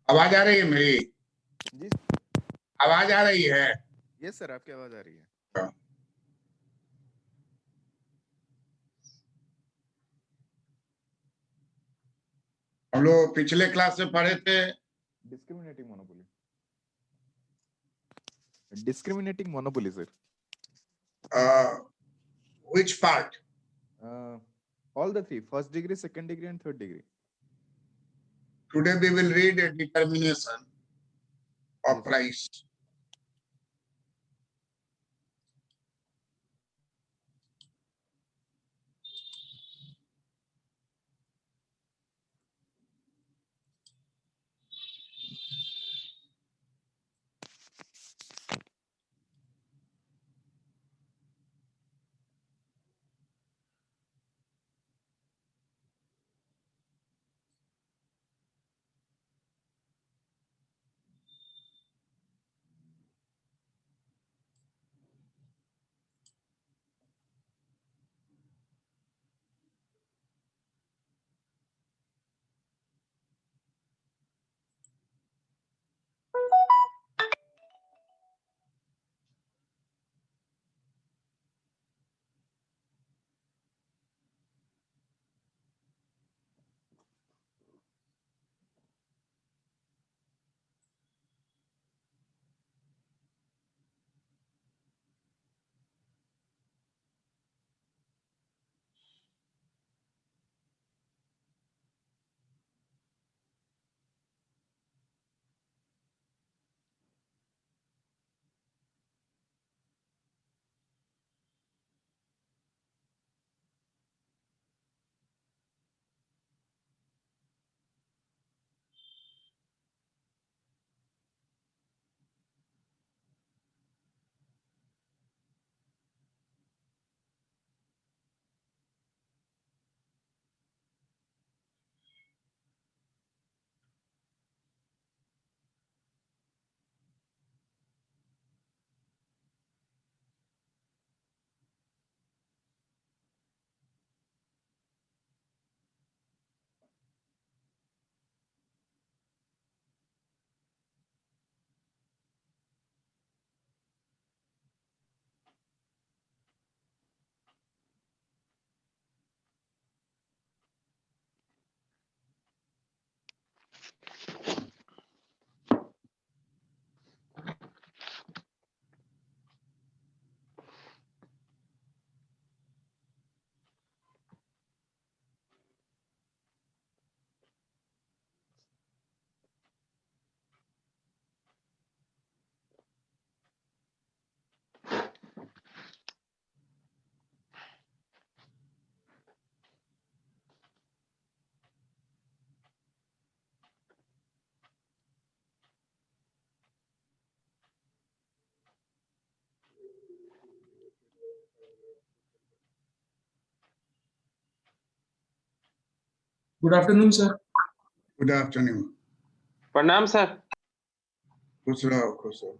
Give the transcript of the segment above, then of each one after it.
आवाज आ रही है मेरी? जी आवाज आ रही है? यस सर, आपकी आवाज आ रही है। हम लोग पिछले क्लास में पढ़े थे discriminating monopoly. Discriminating monopoly sir. which part? All the three: first degree, second degree, and third degree. Today we will read a determination of Yes. price. Good afternoon, sir. Good afternoon. प्रणाम sir. खुश रहो, खुश रहो।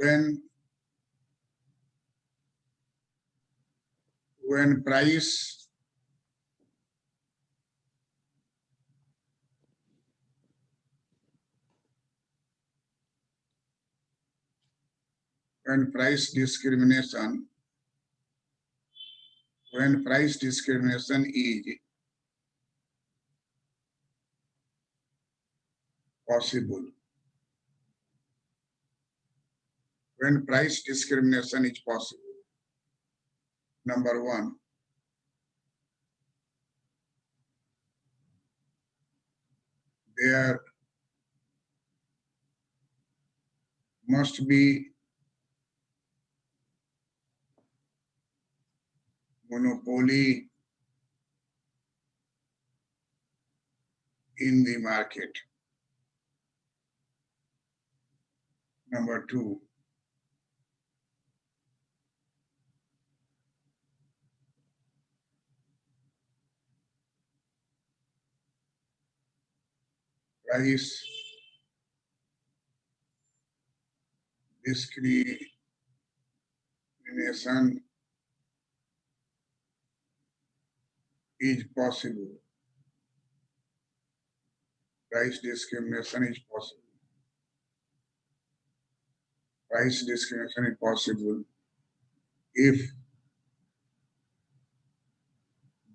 when price discrimination is possible. When price discrimination is possible. Number one, there must be monopoly in the market. Number two, price discrimination is possible. Price discrimination is possible. Price discrimination is possible if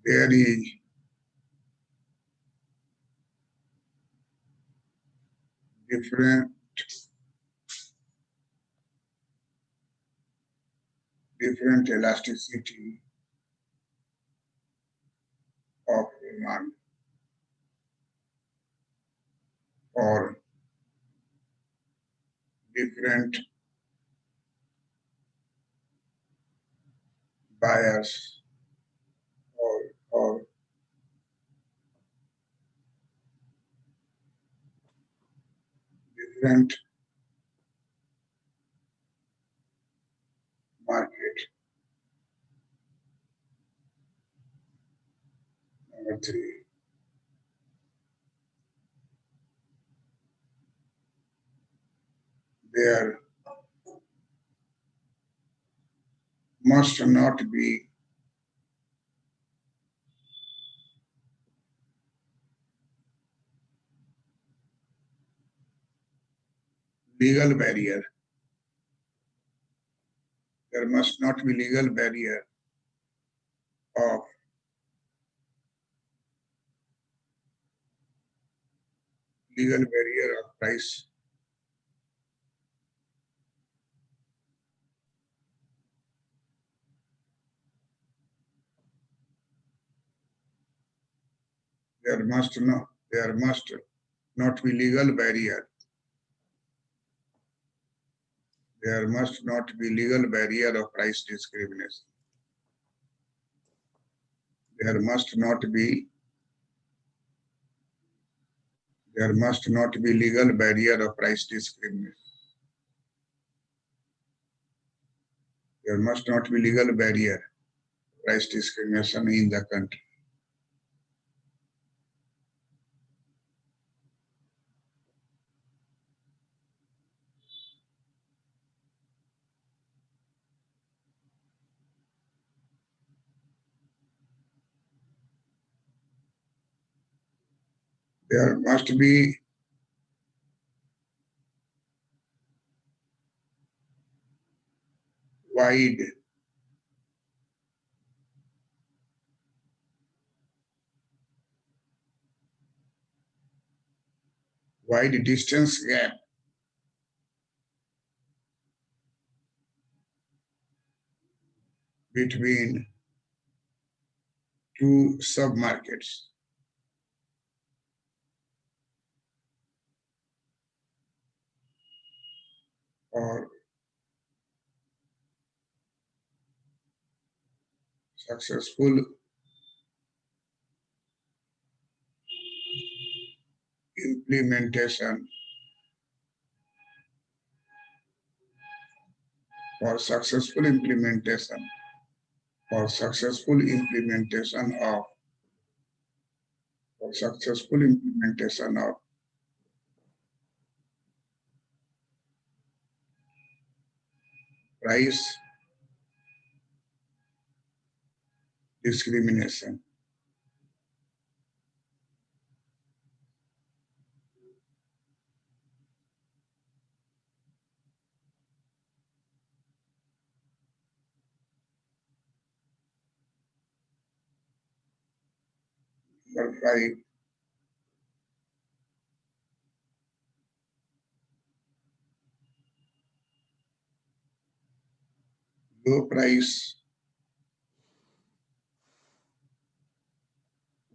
there is different elasticity of demand or different buyers or different market. Number three, there must not be legal barrier. There must not be legal barrier of price. There must not be legal barrier. There must not be legal barrier of price discrimination. There must not be legal barrier of price discrimination. There must not be legal barrier of price discrimination in the country. There must be wide distance gap between two submarkets. Or successful implementation of price discrimination. Number 5, low price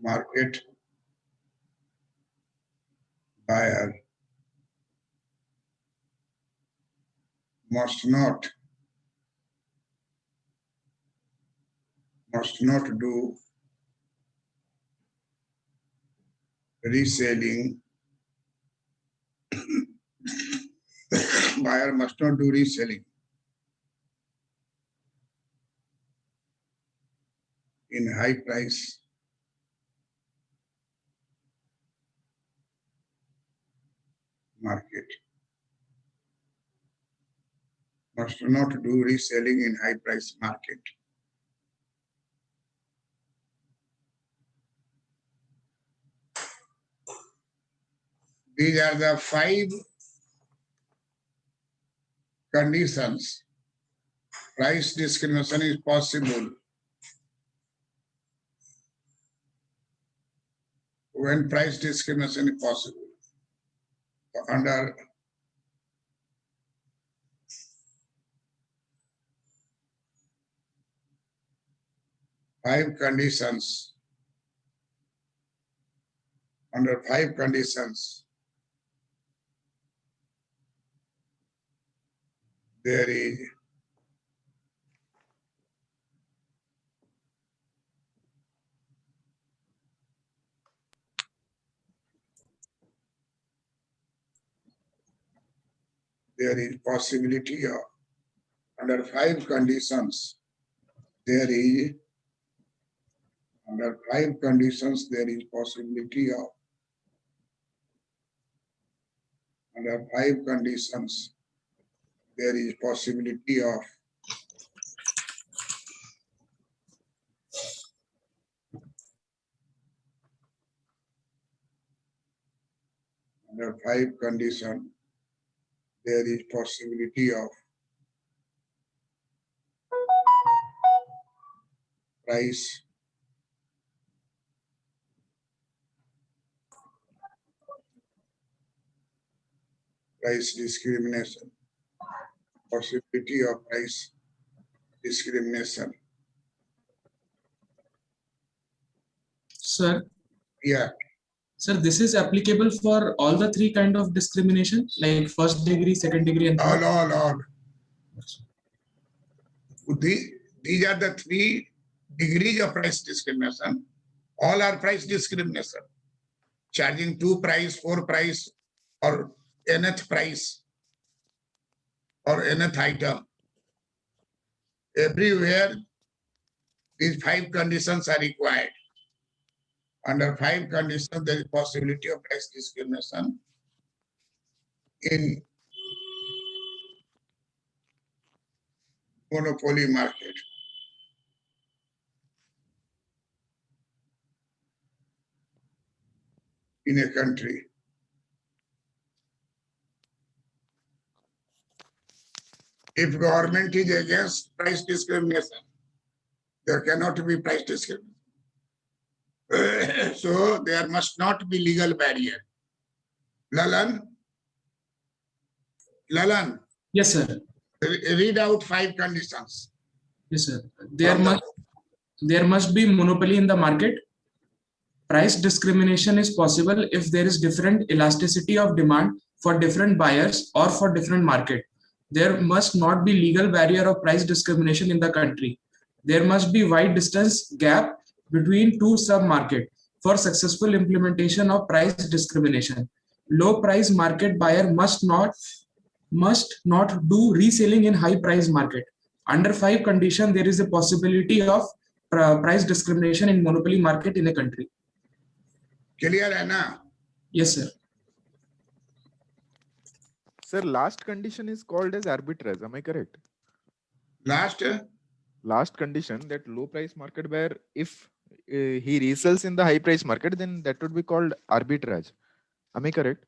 market buyer must not do reselling. Buyer must not do reselling in high price market. Must not do reselling in high price market. These are the 5 conditions. Price discrimination is possible when price discrimination is possible. Under five conditions, there is possibility of, under 5 conditions, there is possibility of, under 5 conditions, there is possibility of under 5 conditions, there is possibility of price discrimination. Possibility of price discrimination. Sir, Yeah, sir, this is applicable for all the 3 kind of discrimination, like first degree, second degree, and third. all. These are the 3 degrees of price discrimination. All are price discrimination. Charging 2 price, 4 price, or nth price, or nth item. Everywhere, these 5 conditions are required. Under 5 conditions, there is possibility of price discrimination in monopoly market. In a country. If government is against price discrimination, there cannot be price discrimination. So there must not be legal barrier. Lalan, Yes, sir. read out 5 conditions. Yes, sir. There must be monopoly in the market. Price discrimination is possible if there is different elasticity of demand for different buyers or for different market. There must not be legal barrier of price discrimination in the country. There must be wide distance gap between 2 sub-market for successful implementation of price discrimination. Low price market buyer must not do reselling in high price market. Under 5 condition, there is a possibility of price discrimination in monopoly market in a country. Clear hai na? Yes, sir. Sir, last condition is called as arbitrage. Am I correct? Last condition, that low price market where if he resells in the high price market, then that would be called arbitrage. Am I correct?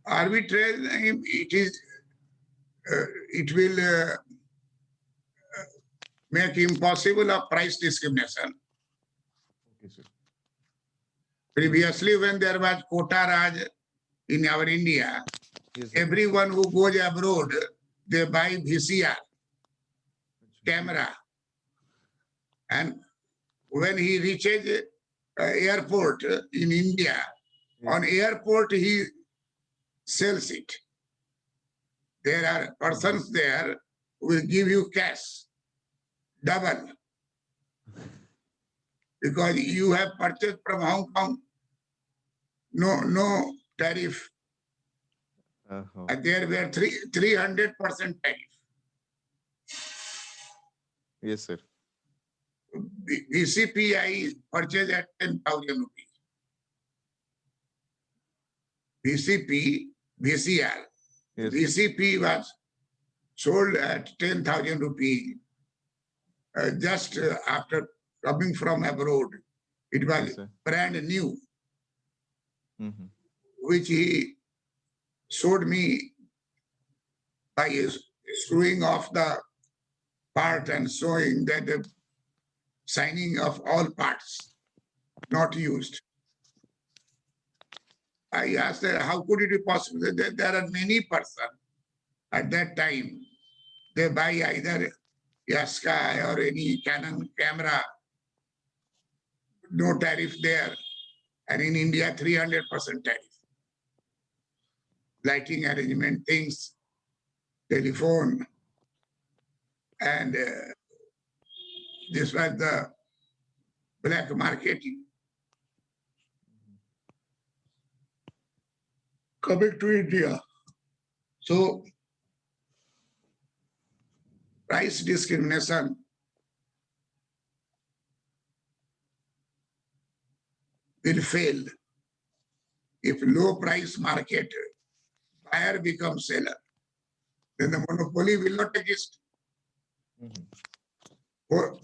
arbitrage, it will make impossible a price discrimination. Okay, sir. Previously, when there was quota raj in our India, Yes, sir. everyone who goes abroad, they buy VCR camera. And when he reaches airport in India, Yes, on airport he sells it. There are persons there who will give you cash, double. Because you have purchased from Hong Kong, no tariff. Uh-huh. And there were 300% tariff. Yes, sir. VCP I purchased at 10,000 rupees. VCP, VCR, Yes, sir. VCP was sold at 10,000 rupees just after coming from abroad. It was Yes, sir. brand new, Mhm. which he showed me by screwing off the part and showing that the signing of all parts not used. I asked her, how could it be possible? There are many persons at that time, they buy either Yaska or any Canon camera, no tariff there. And in India, 300% tariff. Lighting arrangement, things, telephone. And this was the black marketing. Coming to India. So, price discrimination will fail if low price market buyer becomes seller. Then the monopoly will not exist. Mhm.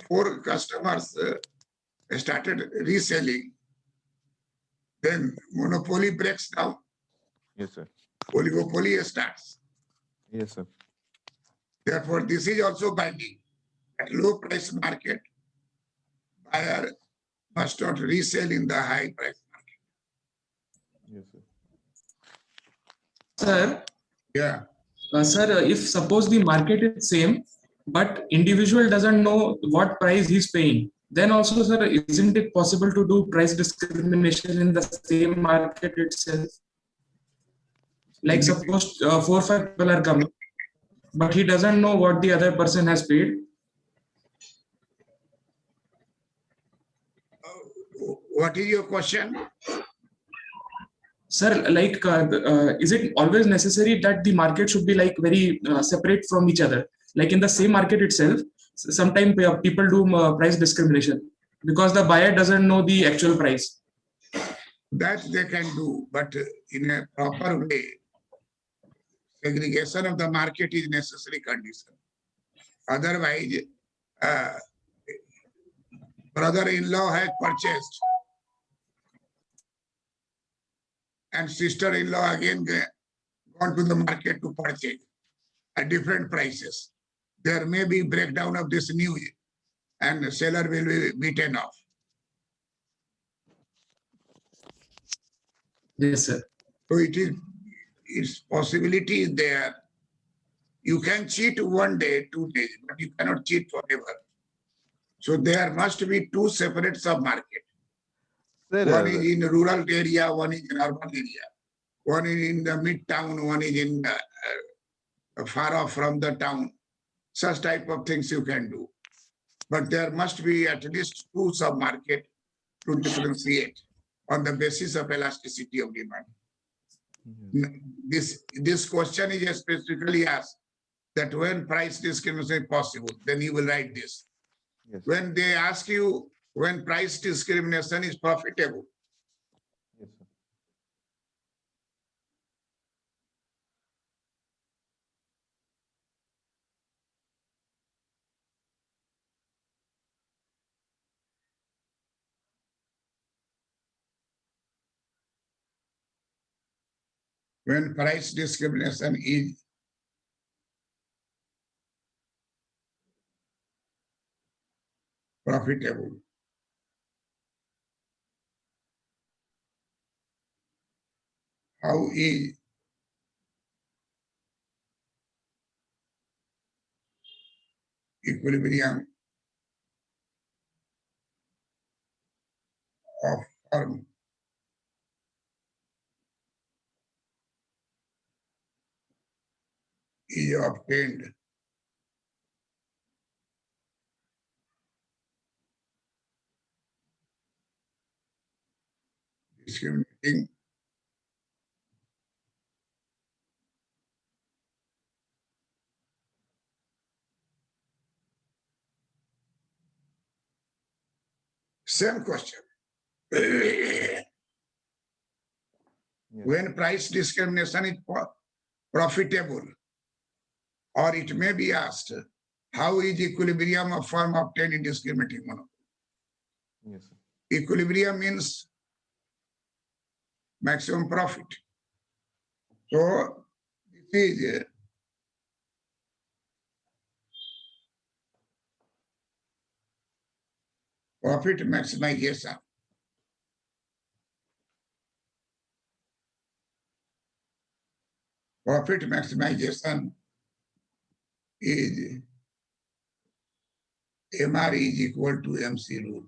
Four customers started reselling. Then monopoly breaks down. Yes, sir. Oligopoly starts. Yes, sir. Therefore, this is also binding. At low price market, buyer must not resell in the high price market. Yes, sir. Sir, Yeah. sir, if suppose the market is same, but individual doesn't know what price he's paying, then also, sir, isn't it possible to do price discrimination in the same market itself? Like suppose 4 or 5 people are coming, but he doesn't know what the other person has paid. What is your question? Sir, like, is it always necessary that the market should be like very separate from each other? Like in the same market itself, sometimes people do price discrimination because the buyer doesn't know the actual price. That they can do, but in a proper way. Segregation of the market is necessary condition. Otherwise, brother-in-law has purchased and sister-in-law again gone to the market to purchase at different prices. There may be breakdown of this news and the seller will be beaten off. Yes, sir. So its possibility is there. You can cheat one day, 2 days, but you cannot cheat forever. So there must be two separate sub-market. Sir, One is in rural area, one is in urban area. One is in the mid-town, one is in far off from the town. Such type of things you can do. But there must be at least two sub-market to differentiate on the basis of elasticity of demand. This question is specifically asked that when price discrimination is possible, then you will write this. yes, When they ask you when price discrimination is profitable, yes, sir. when price discrimination is profitable. How is equilibrium of firm is obtained discriminating same question. Yes. When price discrimination is profitable, or it may be asked, how is equilibrium of firm obtained in discriminating monopoly? Yes, sir. Equilibrium means maximum profit. So this is profit maximization. Profit maximization is MR is equal to MC rule.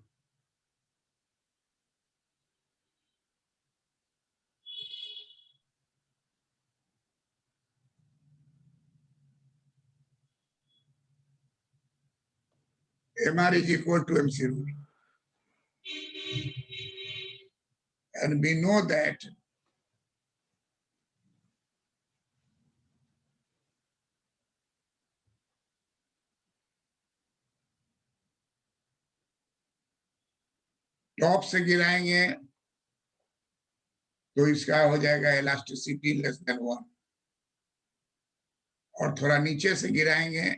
MR is equal to MC rule. And we know that top से गिराएंगे तो इसका हो जाएगा elasticity less than 1, और थोड़ा नीचे से गिराएंगे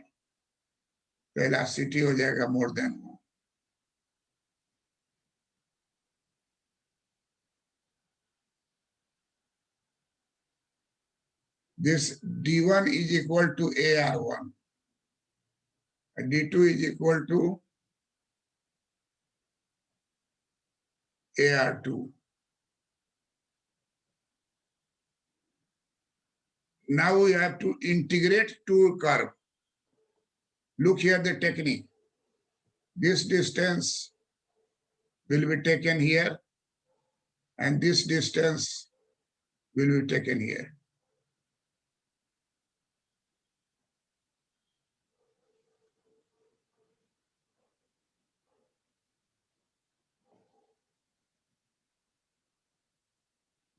तो इलास्टिसिटी हो जाएगा more than 1. This D1 is equal to AR1. And D2 is equal to AR2. Now we have to integrate two curve. Look here the technique. This distance will be taken here, and this distance will be taken here.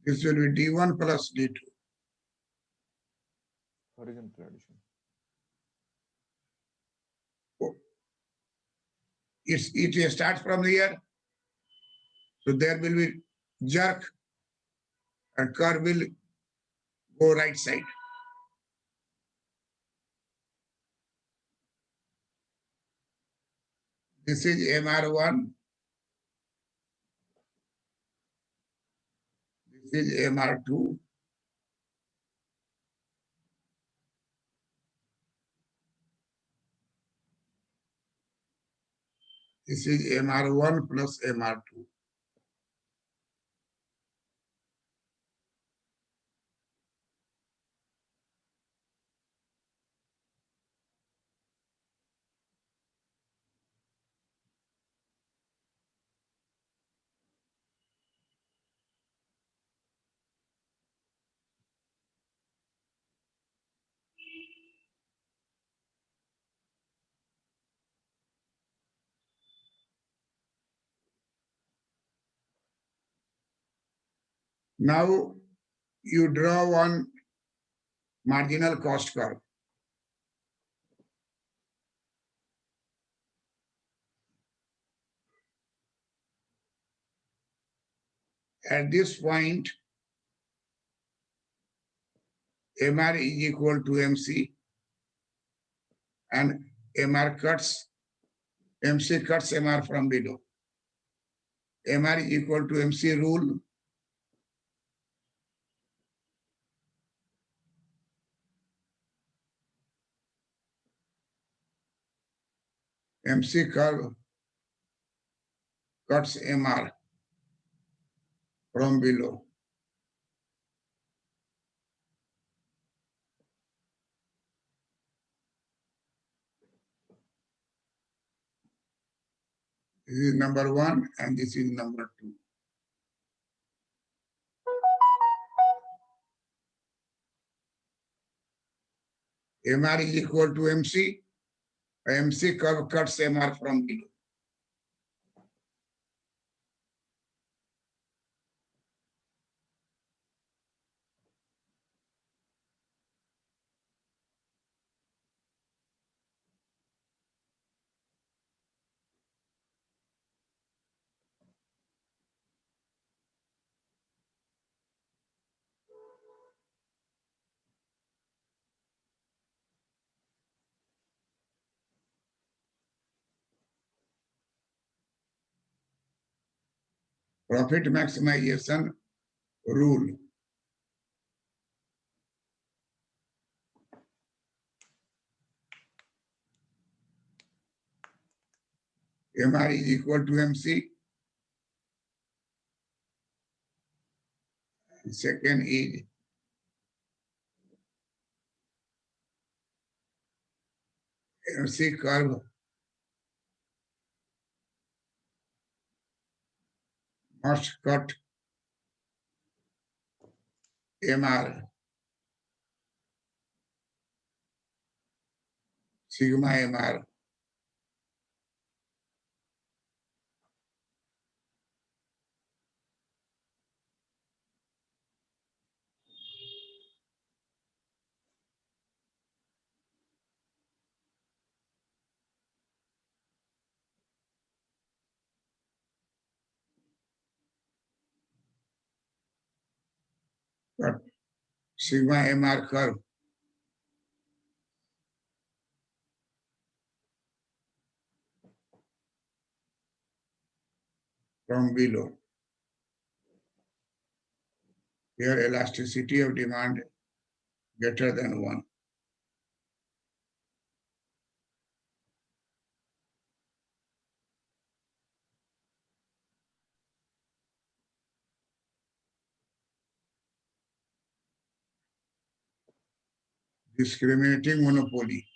This will be D1 plus D2. Horizontal addition. It starts from here, so there will be jerk, and curve will go right side. This is MR1. This is MR2. This is MR1 plus MR2. Now you draw one marginal cost curve. At this point, MR is equal to MC, and MC cuts MR from below. MR is equal to MC rule MC curve cuts MR from below. This is number one and this is number two. MR is equal to MC. MC curve cuts MR from below. Profit maximization rule. MR is equal to MC. Second is MC curve must cut MR, sigma MR. Cut sigma MR curve from below. Here elasticity of demand greater than 1. Discriminating monopoly.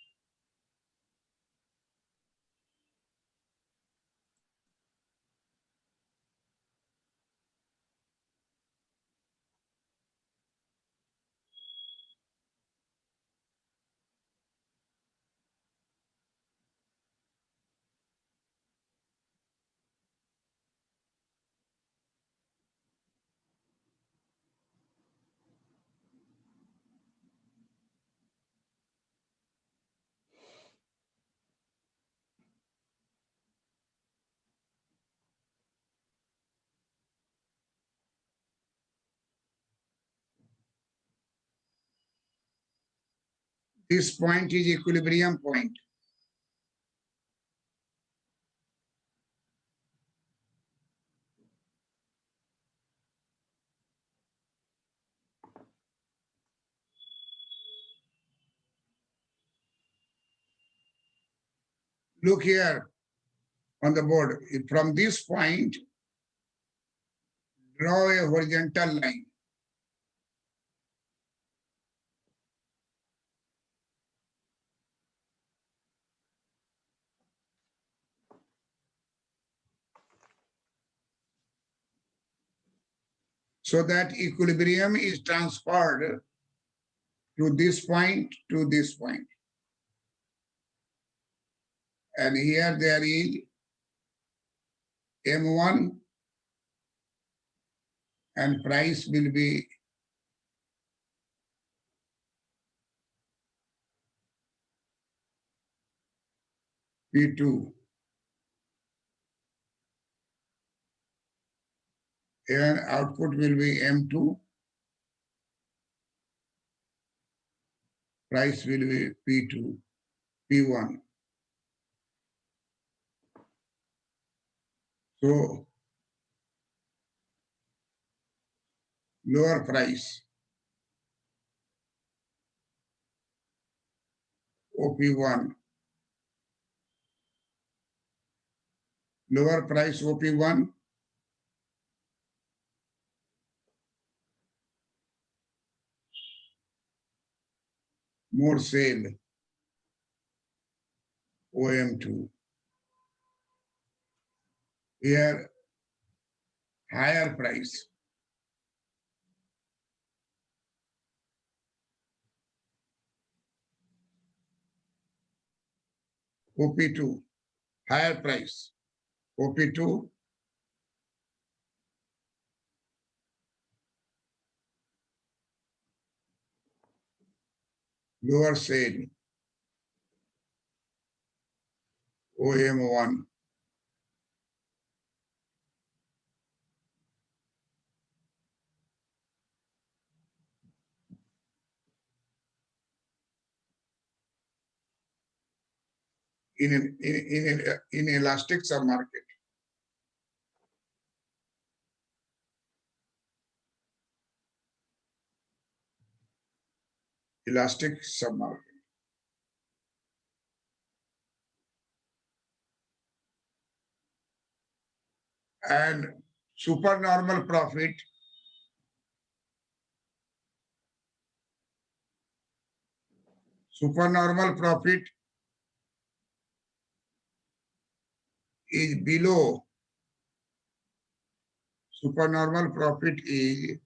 This point is equilibrium point. Look here on the board. From this point, draw a horizontal line. So that equilibrium is transferred to this point, to this point. And here there is M1 and price will be P2. And output will be M2. Price will be P2, P1. So lower price, OP1, lower price OP1, more sale OM2. Here, higher price. OP2, higher price. OP2, lower sale OM1. In elastic submarket. Elastic submarket. And supernormal profit is below. Supernormal profit is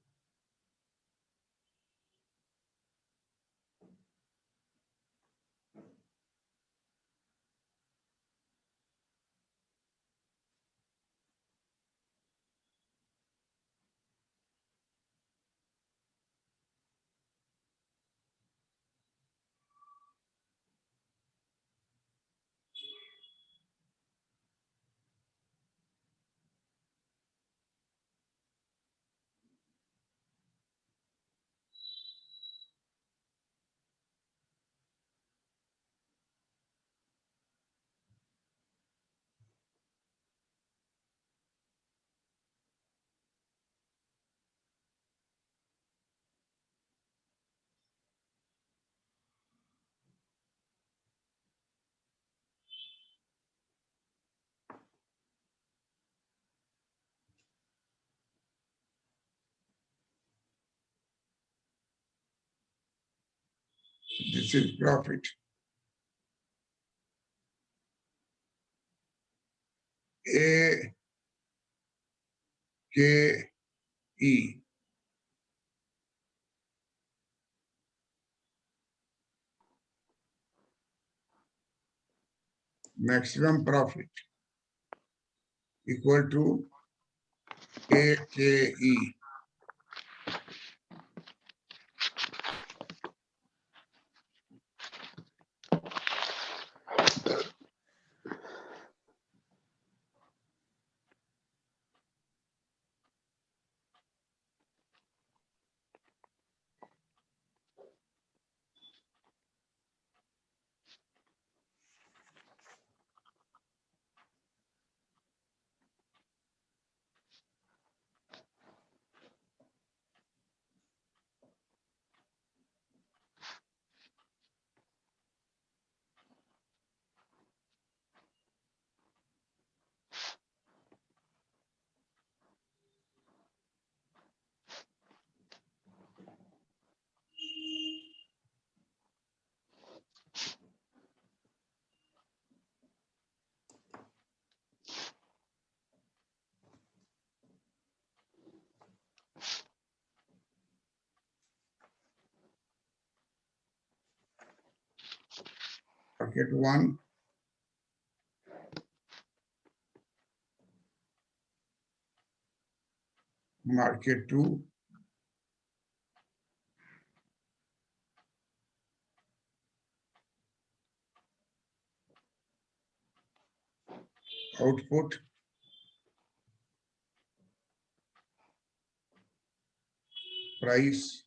this is profit. A K E. Maximum profit equal to AKE. Market 1, market 2, output, price,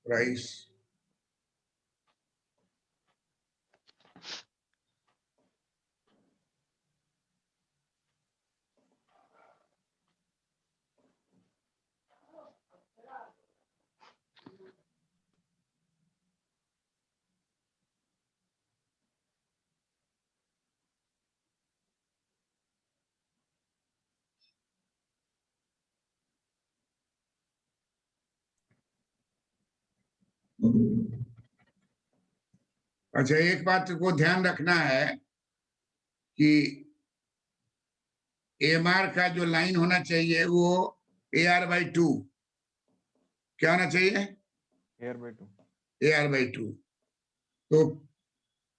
price, अच्छा, एक बात को ध्यान रखना है कि MR का जो लाइन होना चाहिए वो AR/2 क्या होना चाहिए? AR/2. AR/2। तो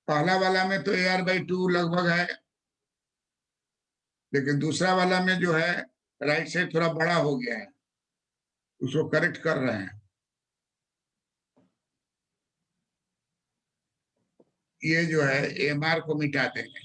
पहला वाला में तो AR/2 लगभग है, लेकिन दूसरा वाला में जो है राइट साइड थोड़ा बड़ा हो गया है, उसको करेक्ट कर रहे हैं। ये जो है एमआर को मिटा देंगे।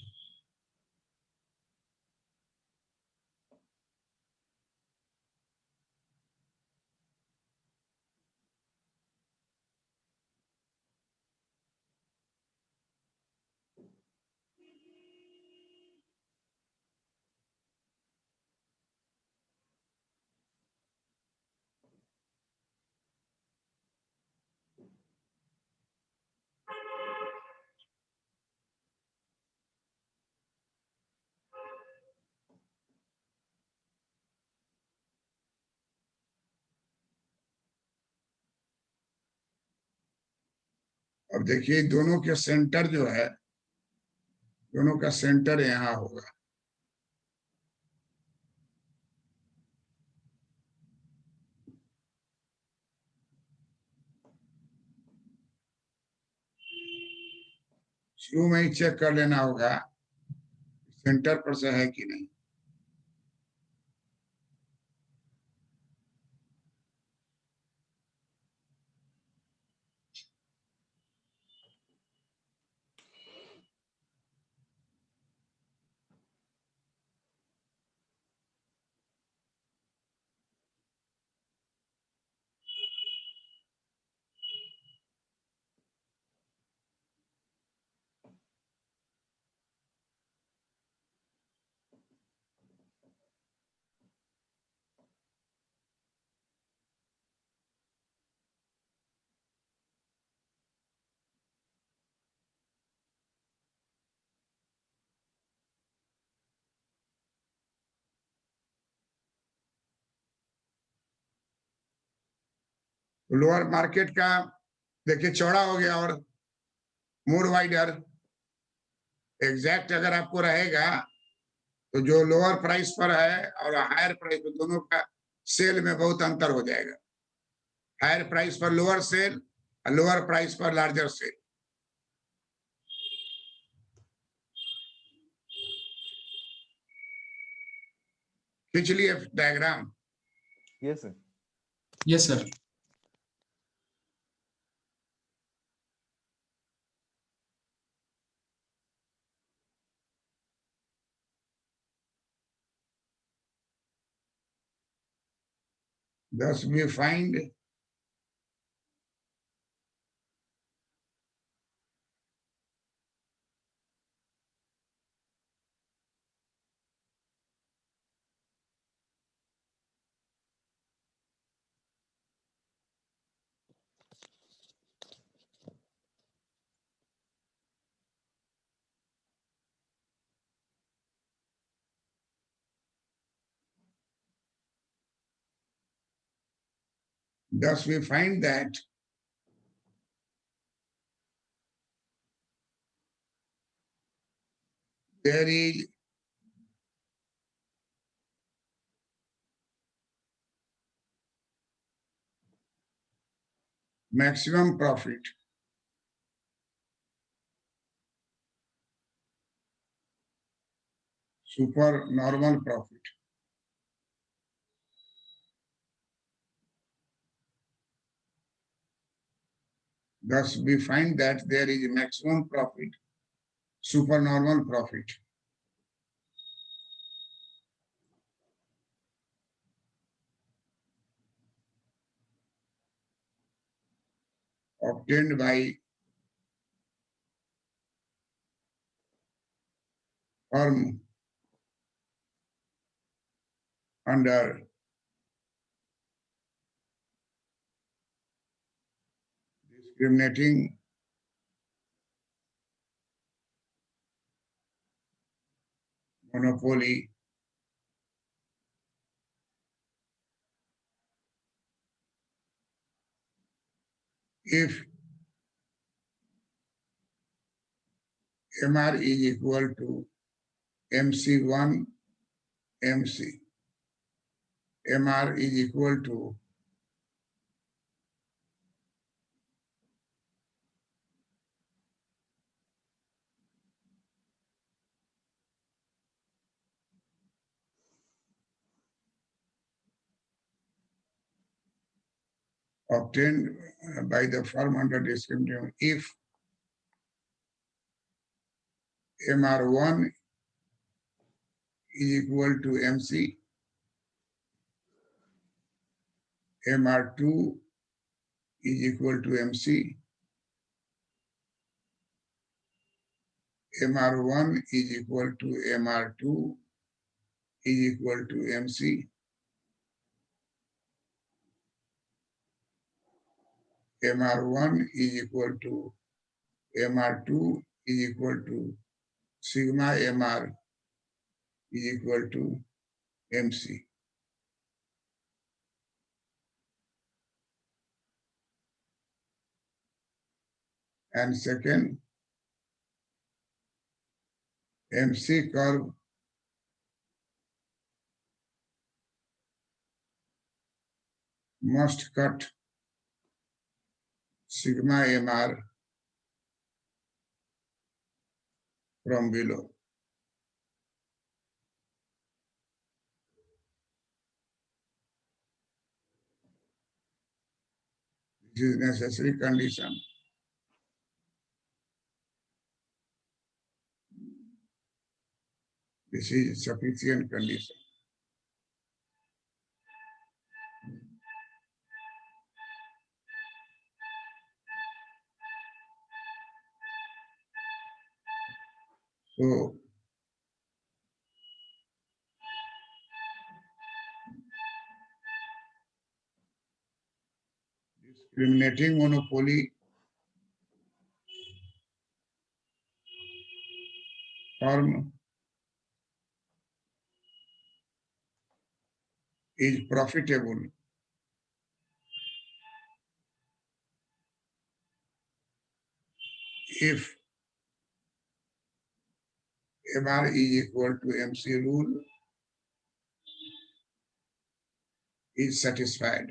अब देखिए दोनों के सेंटर जो है, दोनों का सेंटर यहाँ होगा। शुरू में ही चेक कर लेना होगा सेंटर पर से है कि नहीं। लोअर मार्केट का देखिए चौड़ा हो गया और मोर वाइडर। एग्जैक्ट अगर आपको रहेगा तो जो लोअर प्राइस पर है और हायर प्राइस पर, दोनों का सेल में बहुत अंतर हो जाएगा। हायर प्राइस पर लोअर सेल और लोअर प्राइस पर लार्जर सेल। खींच लिए diagram? Yes, sir. Yes, sir. Thus we find that there is maximum profit super normal profit. Thus we find that there is maximum profit supernormal profit obtained by firm under discriminating monopoly if MR is equal to MC1 MC. MR is equal to obtained by the firm under discrimination if MR1 is equal to MC, MR2 is equal to MC, MR1 is equal to MR2 is equal to MC, MR1 is equal to MR2 is equal to sigma MR is equal to MC. And second, MC curve must cut sigma MR from below. This is necessary condition. This is sufficient condition. So discriminating monopoly firm is profitable if MR is equal to MC rule is satisfied.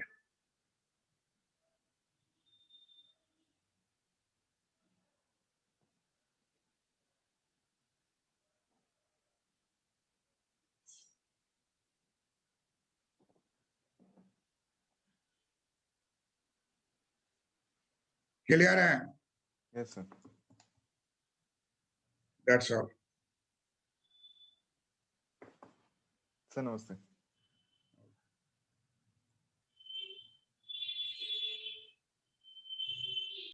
Clear है? Yes, sir. That's all. Sir, namaste.